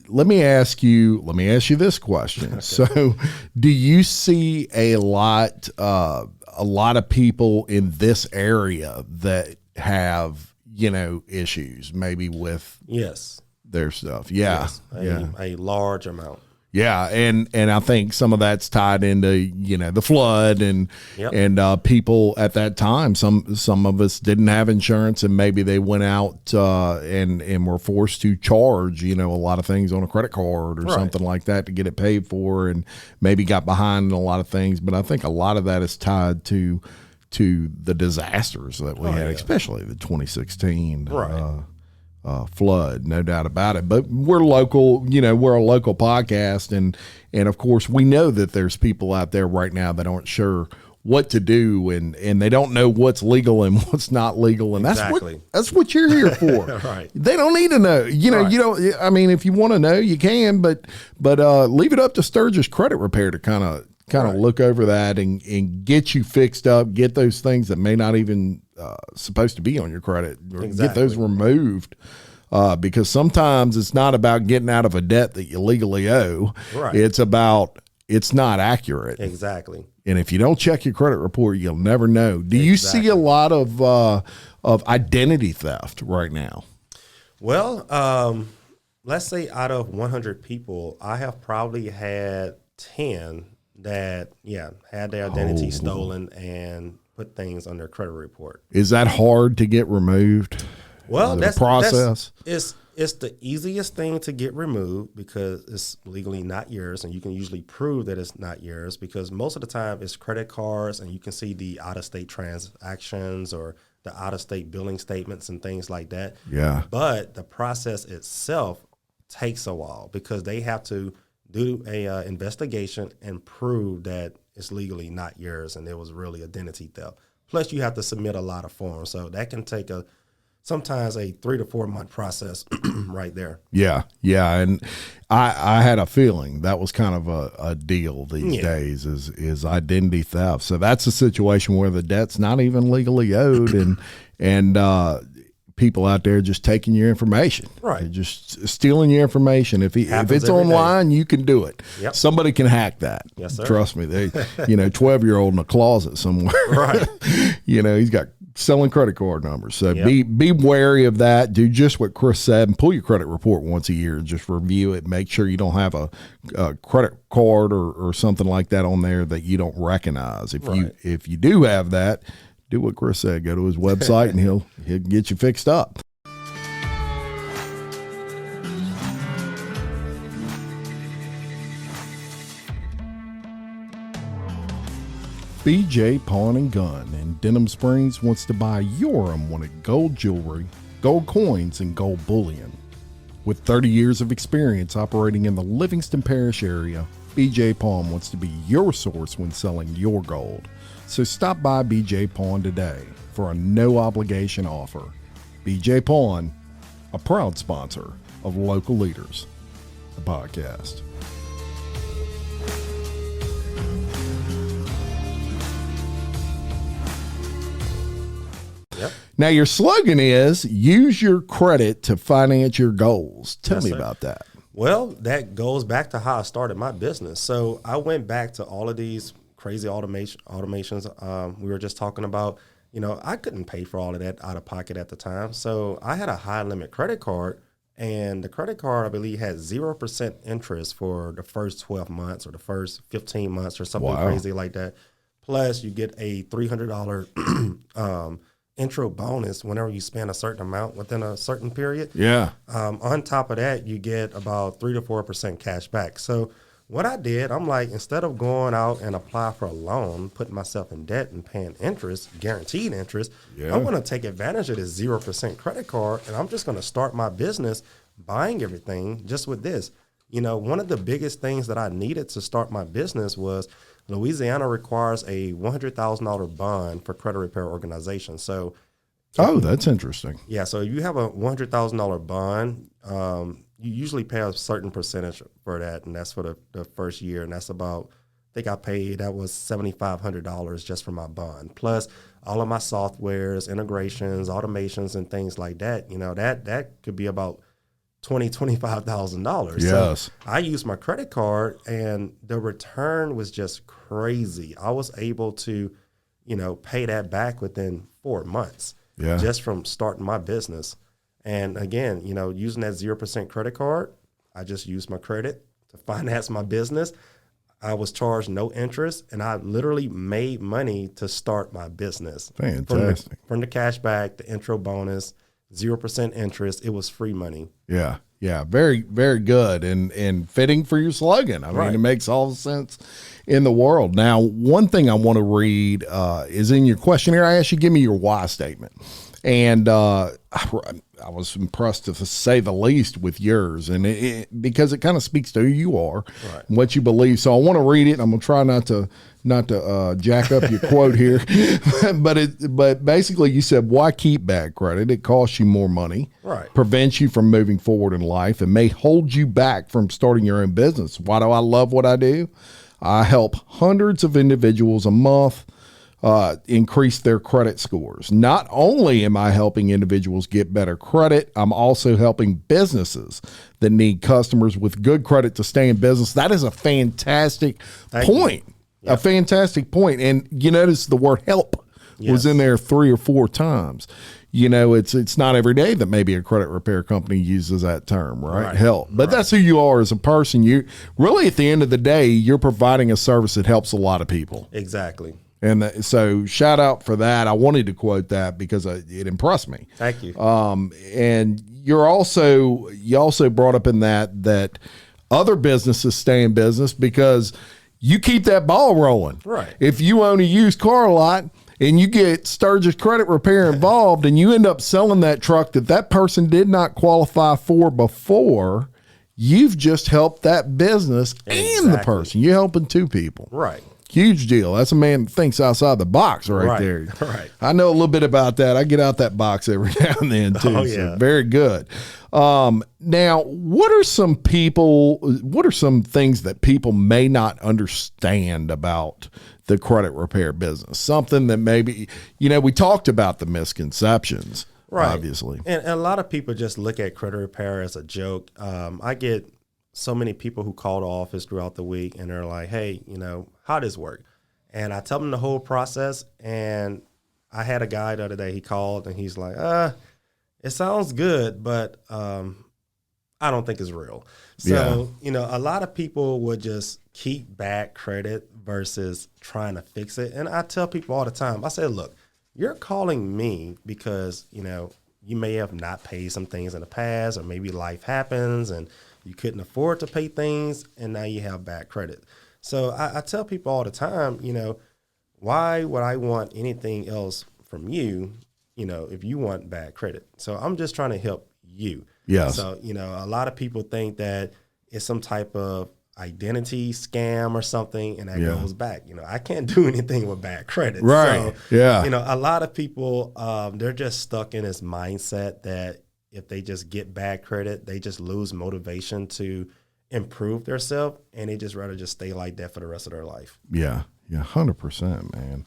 let me ask you this question. Okay. So, do you see a lot of people in this area that have, issues maybe with their stuff? Yeah. Yes. A large amount. Yeah, and I think some of that's tied into the flood and people at that time. Some of us didn't have insurance, and maybe they went out and were forced to charge a lot of things on a credit card or something like that to get it paid for, and maybe got behind in a lot of things. But I think a lot of that is tied to the disasters that we had, especially the 2016 flood, no doubt about it. But we're local, we're a local podcast, and of course we know that there's people out there right now that aren't sure what to do, and they don't know what's legal and what's not legal, and that's what you're here for. Right. They don't need to know. You don't. I mean, if you want to know, you can, but leave it up to Stirgus Credit Repair to kind of look over that and get you fixed up, get those things that may not even supposed to be on your credit, or get those removed. Because sometimes it's not about getting out of a debt that you legally owe. Right. It's not accurate. Exactly. And if you don't check your credit report, you'll never know. Do you see a lot of identity theft right now? Well, let's say out of 100 people, I have probably had 10 that had their identity stolen and put things on their credit report. Is that hard to get removed? Well, that's the process. It's the easiest thing to get removed because it's legally not yours, and you can usually prove that it's not yours because most of the time it's credit cards, and you can see the out-of-state transactions or the out-of-state billing statements and things like that. Yeah. But the process itself takes a while because they have to do a investigation and prove that it's legally not yours and it was really identity theft. Plus, you have to submit a lot of forms, so that can take sometimes a 3 to 4 month process right there. Yeah. And I had a feeling that was kind of a deal these days is identity theft. So that's a situation where the debt's not even legally owed and people out there just taking your information. Right. They're just stealing your information. If it's online, you can do it. Yep. Somebody can hack that. Yes, sir. Trust me. They 12-year-old in a closet somewhere. Right. He's got selling credit card numbers. So be wary of that. Do just what Chris said and pull your credit report once a year and just review it. Make sure you don't have a credit card or something like that on there that you don't recognize. If you do have that, do what Chris said. Go to his website and he'll get you fixed up. BJ Pawn and Gun in Denham Springs wants to buy your unwanted gold jewelry, gold coins, and gold bullion. With 30 years of experience operating in the Livingston Parish area, BJ Pawn wants to be your source when selling your gold. So stop by BJ Pawn today for a no-obligation offer. BJ Pawn, a proud sponsor of Local Leaders, the podcast. Yep. Now, your slogan is, use your credit to finance your goals. Tell me about that. Well, that goes back to how I started my business. So I went back to all of these crazy automations we were just talking about. I couldn't pay for all of that out of pocket at the time. So I had a high limit credit card, and the credit card, I believe, had 0% interest for the first 12 months or the first 15 months or something crazy like that. Plus, you get a $300 intro bonus whenever you spend a certain amount within a certain period. Yeah. On top of that, you get about 3 to 4% cash back. So what I did, I'm like, instead of going out and apply for a loan, putting myself in debt and paying interest, guaranteed interest, I'm going to take advantage of this 0% credit card, and I'm just going to start my business buying everything just with this. One of the biggest things that I needed to start my business was Louisiana requires a $100,000 bond for credit repair organizations. So, that's interesting. Yeah, so if you have a $100,000 bond, you usually pay a certain percentage for that, and that's for the first year, and that's about, I think I paid, that was $7,500 just for my bond. Plus all of my softwares, integrations, automations, and things like that. That could be about $25,000. Yes. So I used my credit card, and the return was just crazy. I was able to, pay that back within 4 months just from starting my business. And again, using that 0% credit card, I just used my credit to finance my business. I was charged no interest, and I literally made money to start my business. Fantastic. From the cash back, the intro bonus, 0% interest, it was free money. Yeah. Very, very good and fitting for your slogan. I mean, it makes all the sense in the world. Now, one thing I want to read is in your questionnaire, I asked you to give me your why statement. And I was impressed, to say the least, with yours, and because it kind of speaks to who you are, and what you believe. So I want to read it. I'm gonna try not to jack up your quote here, but basically you said, why keep bad credit? It costs you more money, prevents you from moving forward in life, and may hold you back from starting your own business. Why do I love what I do? I help hundreds of individuals a month increase their credit scores. Not only am I helping individuals get better credit, I'm also helping businesses that need customers with good credit to stay in business. That is a fantastic point. A fantastic point. And you notice the word help was in there 3 or 4 times. It's not every day that maybe a credit repair company uses that term, right? Help. But that's who you are as a person. You really, at the end of the day, you're providing a service that helps a lot of people. Exactly. And so shout out for that. I wanted to quote that because it impressed me. Thank you. And you also brought up in that other businesses stay in business because you keep that ball rolling. Right. If you own a used car lot and you get Stirgus Credit Repair involved and you end up selling that truck that person did not qualify for before, you've just helped that business and the person. You're helping 2 people. Right. Huge deal. That's a man that thinks outside the box right there. Right. I know a little bit about that. I get out that box every now and then too. Oh, yeah. So very good. Now, what are some things that people may not understand about the credit repair business? Something that maybe, we talked about the misconceptions, obviously. And a lot of people just look at credit repair as a joke. I get so many people who call the office throughout the week and they're like, hey, how does this work? And I tell them the whole process. And I had a guy the other day, he called and he's like, it sounds good, but I don't think it's real. So, a lot of people would just keep bad credit versus trying to fix it. And I tell people all the time, I say, look, you're calling me because, you may have not paid some things in the past, or maybe life happens and you couldn't afford to pay things, and now you have bad credit. So I tell people all the time, why would I want anything else from you, if you want bad credit? So I'm just trying to help you. Yes. So, a lot of people think that it's some type of identity scam or something, and that goes back. I can't do anything with bad credit. Right. So, yeah. A lot of people, they're just stuck in this mindset that if they just get bad credit, they just lose motivation to improve themselves, and they just rather just stay like that for the rest of their life. Yeah, 100%, man.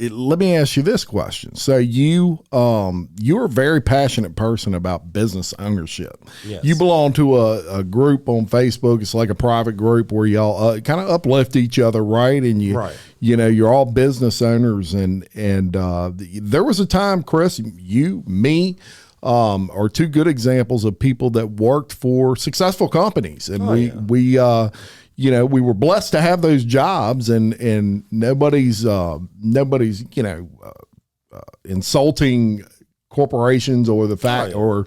Let me ask you this question. So you're a very passionate person about business ownership. Yes. You belong to a group on Facebook. It's like a private group where y'all kind of uplift each other, right? And you're all business owners. And there was a time, Chris, you, me, are 2 good examples of people that worked for successful companies, and we were blessed to have those jobs, and nobody's insulting corporations or the fact or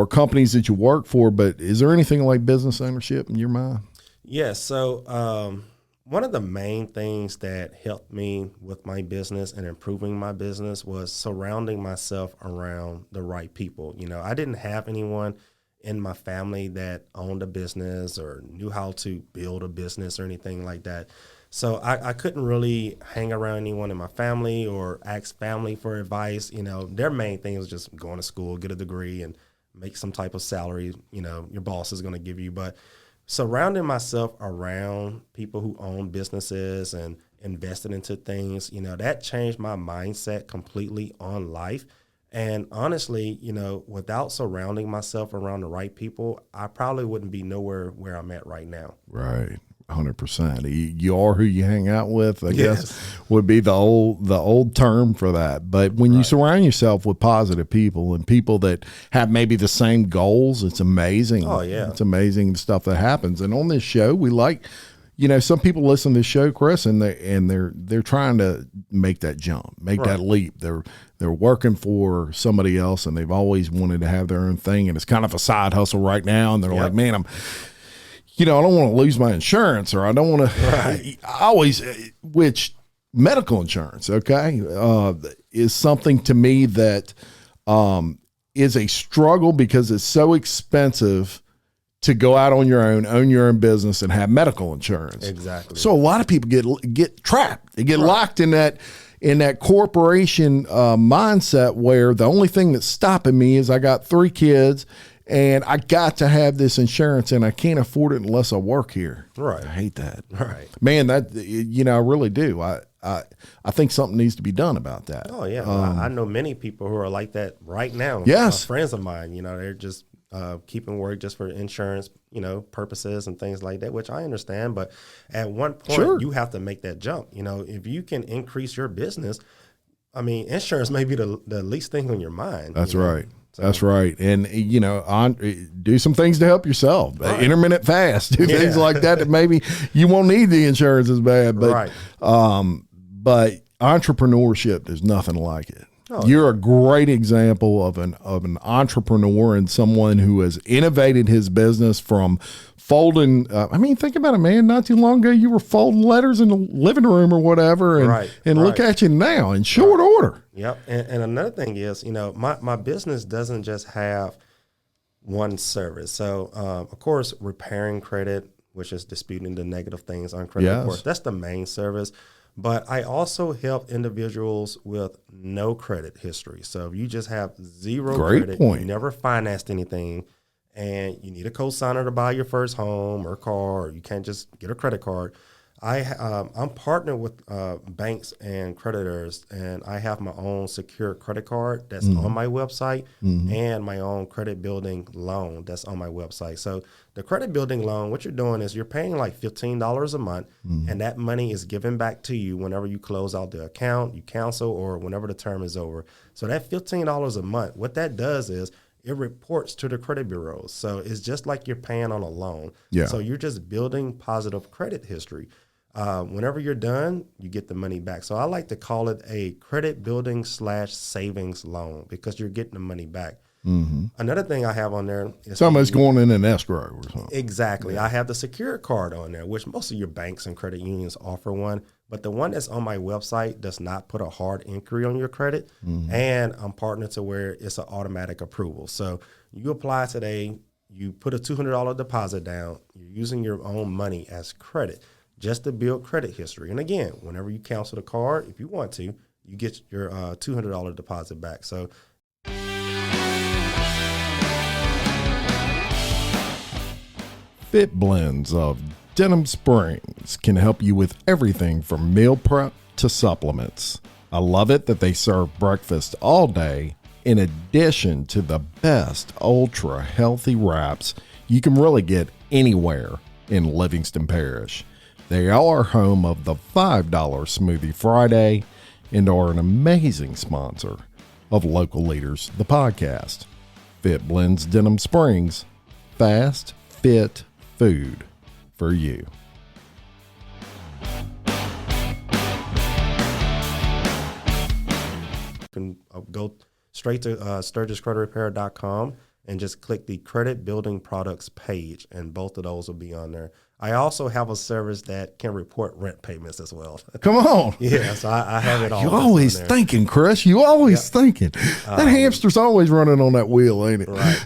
companies that you work for. But is there anything like business ownership in your mind? Yes. So one of the main things that helped me with my business and improving my business was surrounding myself around the right people. I didn't have anyone in my family that owned a business or knew how to build a business or anything like that. So I couldn't really hang around anyone in my family or ask family for advice. Their main thing was just going to school, get a degree, and make some type of salary, your boss is going to give you. But surrounding myself around people who own businesses and invested into things, that changed my mindset completely on life. And honestly, without surrounding myself around the right people, I probably wouldn't be nowhere where I'm at right now. Right. 100%. You are who you hang out with, I guess, would be the old term for that. But when you surround yourself with positive people and people that have maybe the same goals, it's amazing. Oh, yeah. It's amazing the stuff that happens. And on this show, we like, some people listen to this show, Chris, and they're trying to make that jump, make that leap. They're working for somebody else, and they've always wanted to have their own thing, and it's kind of a side hustle right now. And they're like, man, I don't want to lose my insurance, or I don't want to which medical insurance, is something to me that is a struggle because it's so expensive to go out on your own your own business and have medical insurance. Exactly. So a lot of people get trapped. They get locked in that corporation mindset where the only thing that's stopping me is I got 3 kids and I got to have this insurance and I can't afford it unless I work here. Right. I hate that. Right. Man, that, I really do. I think something needs to be done about that. Oh, yeah. I know many people who are like that right now. Yes. Friends of mine, they're just keeping work just for insurance, purposes and things like that, which I understand. But at one point, you have to make that jump. If you can increase your business, insurance may be the least thing on your mind. That's right. So. That's right. And, do some things to help yourself. Right. Intermittent fast. Do things like that maybe you won't need the insurance as bad. But, but entrepreneurship, there's nothing like it. Oh, you're a great example of an entrepreneur and someone who has innovated his business from folding. Think about it, man. Not too long ago, you were folding letters in the living room or whatever, and look at you now in short order. Yep. And another thing is, my business doesn't just have one service. So, of course, repairing credit, which is disputing the negative things on credit, of course, that's the main service. But I also help individuals with no credit history. So if you just have zero credit, you never financed anything, and you need a co-signer to buy your first home or car, or you can't just get a credit card, I'm partnered with banks and creditors, and I have my own secure credit card that's on my website and my own credit building loan that's on my website. So the credit building loan, what you're doing is you're paying like $15 a month, and that money is given back to you whenever you close out the account, you cancel, or whenever the term is over. So that $15 a month, what that does is it reports to the credit bureaus. So it's just like you're paying on a loan. Yeah. So you're just building positive credit history. Whenever you're done, you get the money back. So I like to call it a credit building / savings loan because you're getting the money back. Another thing I have on there is somebody's going in an escrow or something. Exactly. Yeah. I have the secure card on there, which most of your banks and credit unions offer one. But the one that's on my website does not put a hard inquiry on your credit. And I'm partnered to where it's an automatic approval. So you apply today, you put a $200 deposit down, you're using your own money as credit just to build credit history. And again, whenever you cancel the card, if you want to, you get your $200 deposit back. So Fit Blends of Denham Springs can help you with everything from meal prep to supplements. I love it that they serve breakfast all day in addition to the best ultra healthy wraps you can really get anywhere in Livingston Parish. They are home of the $5 Smoothie Friday and are an amazing sponsor of Local Leaders, the podcast. Fit Blends Denham Springs, fast, fit food for you. You can go straight to StirgusCreditRepair.com and just click the credit building products page, and both of those will be on there. I also have a service that can report rent payments as well. Come on. Yeah, so I have it all. You're always thinking, Chris. You always thinking. That hamster's always running on that wheel, ain't it? Right.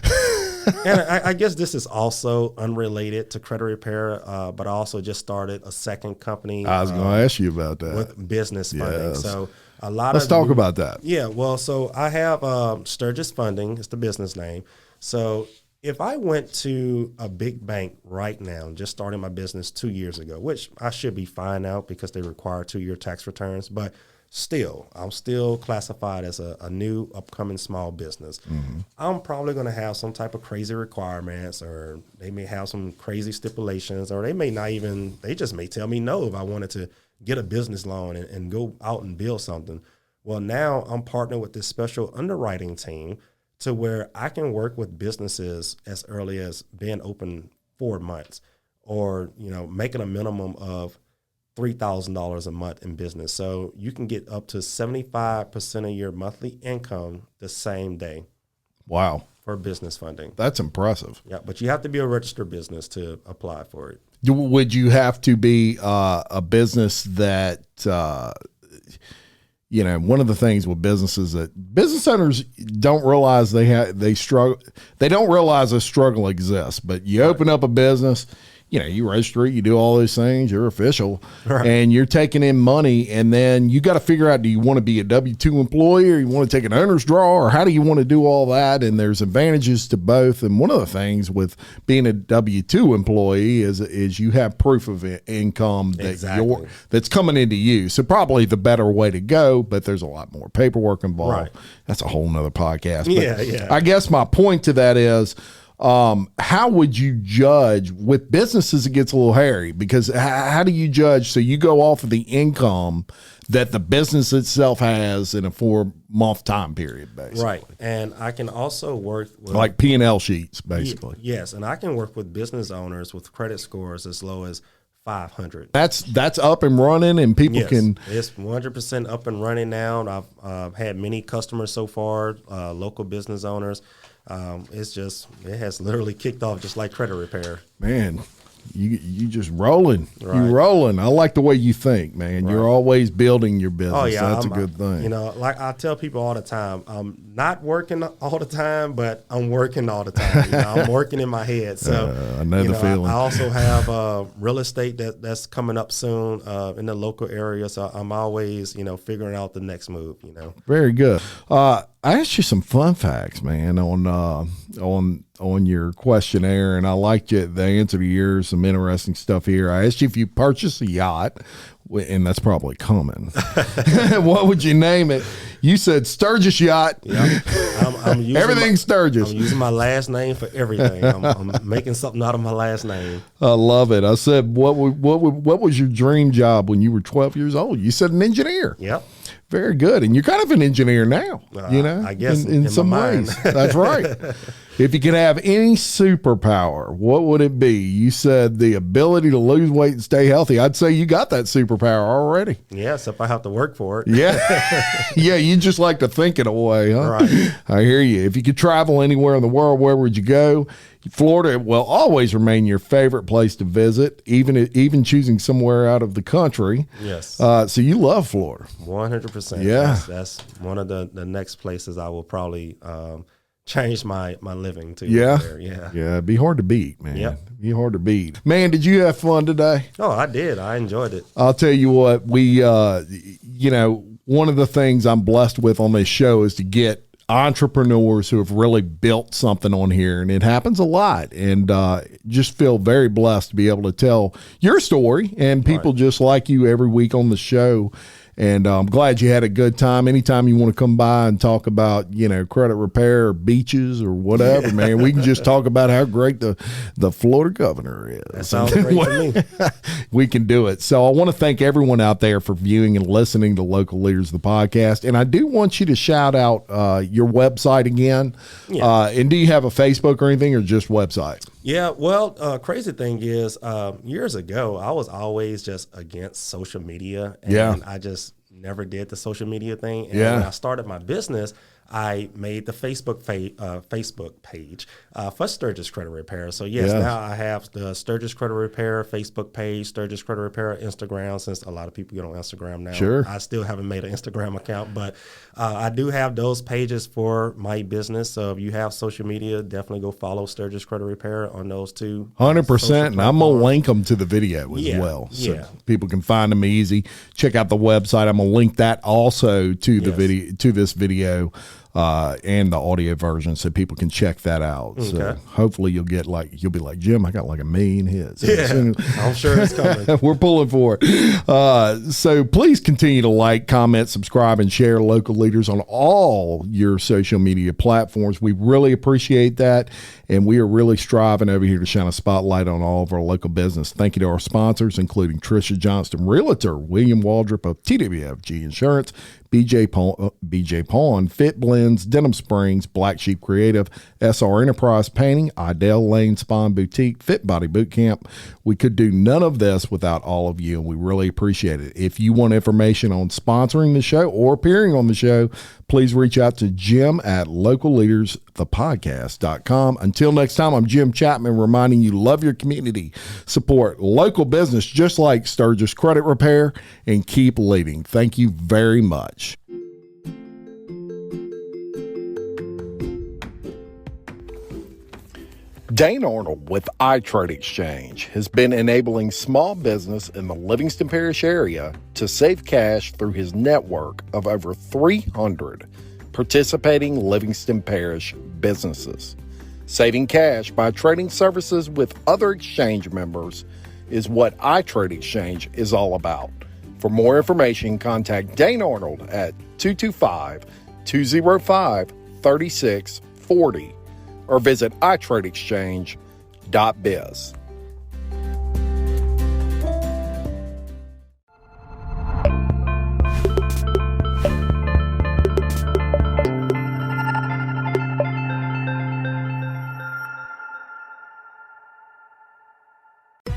And I guess this is also unrelated to credit repair, but I also just started a second company. I was going to ask you about that. With business funding. Yes. So a lot Let's talk about that. Yeah, well, so I have Stirgus Funding. It's the business name. So If I went to a big bank right now, just starting my business 2 years ago, which I should be fine now because they require 2-year tax returns, but still, I'm still classified as a new upcoming small business. Mm-hmm. I'm probably going to have some type of crazy requirements, or they may have some crazy stipulations, or they may not even, they just may tell me no if I wanted to get a business loan and go out and build something. Well, now I'm partnered with this special underwriting team to where I can work with businesses as early as being open 4 months, or, making a minimum of $3,000 a month in business. So you can get up to 75% of your monthly income the same day. Wow. For business funding. That's impressive. Yeah, but you have to be a registered business to apply for it. Would you have to be a business that, one of the things with businesses that business owners don't realize they struggle. They don't realize a struggle exists, but you open up a business, you register it, you do all those things, you're official, and you're taking in money, and then you got to figure out, do you want to be a W-2 employee, or you want to take an owner's draw, or how do you want to do all that? And there's advantages to both. And one of the things with being a W-2 employee is you have proof of income that's coming into you. So probably the better way to go, but there's a lot more paperwork involved. Right. That's a whole nother podcast. But I guess my point to that is, how would you judge with businesses? It gets a little hairy, because how do you judge? So you go off of the income that the business itself has in a 4-month time period, basically. Right. And I can also work with like P&L sheets, basically. Yes. And I can work with business owners with credit scores as low as 500. That's up and running, and people can. It's 100% up and running now. I've had many customers so far, local business owners. It has literally kicked off just like credit repair. Man, you just rolling. Right. You're rolling. I like the way you think, man. Right. You're always building your business. Oh, yeah, that's a good thing. Like I tell people all the time, I'm not working all the time, but I'm working all the time. I'm working in my head. So I know the feeling. I also have real estate that's coming up soon in the local area. So I'm always, figuring out the next move. Very good. I asked you some fun facts, man, on your questionnaire, and I liked the answer to yours. Some interesting stuff here. I asked you if you purchased a yacht, and that's probably common. What would you name it? You said Stirgus Yacht. Yeah, I'm using everything Stirgus. I'm using my last name for everything. I'm making something out of my last name. I love it. I said, what was your dream job when you were 12 years old? You said an engineer. Yep. Very good. And you're kind of an engineer now, I guess in some ways. That's right. If you could have any superpower, what would it be? You said the ability to lose weight and stay healthy. I'd say you got that superpower already. Yes, if I have to work for it. Yeah. Yeah, you just like to think it away, huh? Right. I hear you. If you could travel anywhere in the world, where would you go? Florida will always remain your favorite place to visit, even choosing somewhere out of the country. Yes. So you love Florida. 100%. Yeah. That's one of the next places I will probably change my living to. Yeah. There. Yeah. Yeah. It'd be hard to beat, man. Yep. Be hard to beat. Man, did you have fun today? Oh, I did. I enjoyed it. I'll tell you what, one of the things I'm blessed with on this show is to get entrepreneurs who have really built something on here, and it happens a lot, and just feel very blessed to be able to tell your story and people just like you every week on the show. And I'm glad you had a good time. Anytime you want to come by and talk about, credit repair or beaches or whatever, man, we can just talk about how great the Florida governor is. That sounds great to me. We can do it. So I want to thank everyone out there for viewing and listening to Local Leaders, the podcast. And I do want you to shout out your website again. Yeah. And do you have a Facebook or anything, or just website? Yeah, well, crazy thing is, years ago, I was always just against social media, and I just never did the social media thing. And when I started my business, I made the Facebook page for Stirgus Credit Repair. So now I have the Stirgus Credit Repair Facebook page, Stirgus Credit Repair Instagram, since a lot of people get on Instagram now. Sure. I still haven't made an Instagram account, but I do have those pages for my business. So if you have social media, definitely go follow Stirgus Credit Repair on those two. 100%. And I'm going to link them to the video as well. So people can find them easy. Check out the website. I'm going to link that also to the video, to this video. and the audio version, so people can check that out. Okay. So hopefully you'll be like, Jim, I got like 1 million hits. Yeah, I'm sure it's coming. We're pulling for it. So please continue to like, comment, subscribe, and share Local Leaders on all your social media platforms. We really appreciate that, and we are really striving over here to shine a spotlight on all of our local business. Thank you to our sponsors, including Tricia Johnston Realtor, William Waldrop of TWFG Insurance, BJ Pawn, Fit Blends, Denham Springs, Black Sheep Creative, SR Enterprise Painting, Idell Lane Spa and Boutique, Fit Body Boot Camp. We could do none of this without all of you, and we really appreciate it. If you want information on sponsoring the show or appearing on the show, please reach out to Jim at localleadersthepodcast.com. Until next time, I'm Jim Chapman, reminding you, love your community, support local business just like Stirgus Credit Repair, and keep leading. Thank you very much. Dane Arnold with iTrade Exchange has been enabling small business in the Livingston Parish area to save cash through his network of over 300 participating Livingston Parish businesses. Saving cash by trading services with other exchange members is what iTrade Exchange is all about. For more information, contact Dane Arnold at 225-205-3640 or visit iTradeExchange.biz.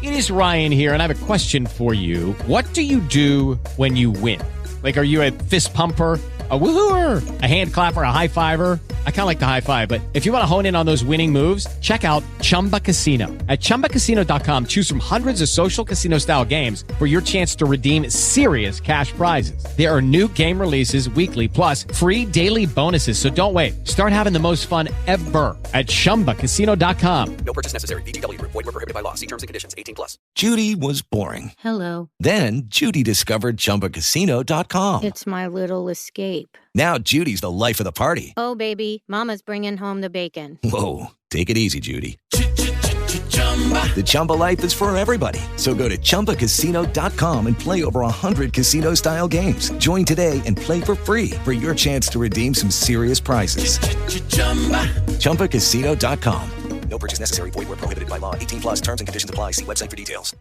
It is Ryan here, and I have a question for you. What do you do when you win? Like, are you a fist pumper, a woo-hooer, a hand clapper, a high-fiver? I kind of like the high-five, but if you want to hone in on those winning moves, check out Chumba Casino. At ChumbaCasino.com, choose from hundreds of social casino-style games for your chance to redeem serious cash prizes. There are new game releases weekly, plus free daily bonuses, so don't wait. Start having the most fun ever at ChumbaCasino.com. No purchase necessary. VGW. Void where prohibited by law. See terms and conditions. 18+. Judy was boring. Hello. Then Judy discovered ChumbaCasino.com. It's my little escape. Now Judy's the life of the party. Oh, baby, mama's bringing home the bacon. Whoa, take it easy, Judy. The Chumba life is for everybody. So go to ChumbaCasino.com and play over 100 casino-style games. Join today and play for free for your chance to redeem some serious prizes. ChumbaCasino.com. No purchase necessary. Void where prohibited by law. 18+. Terms and conditions apply. See website for details.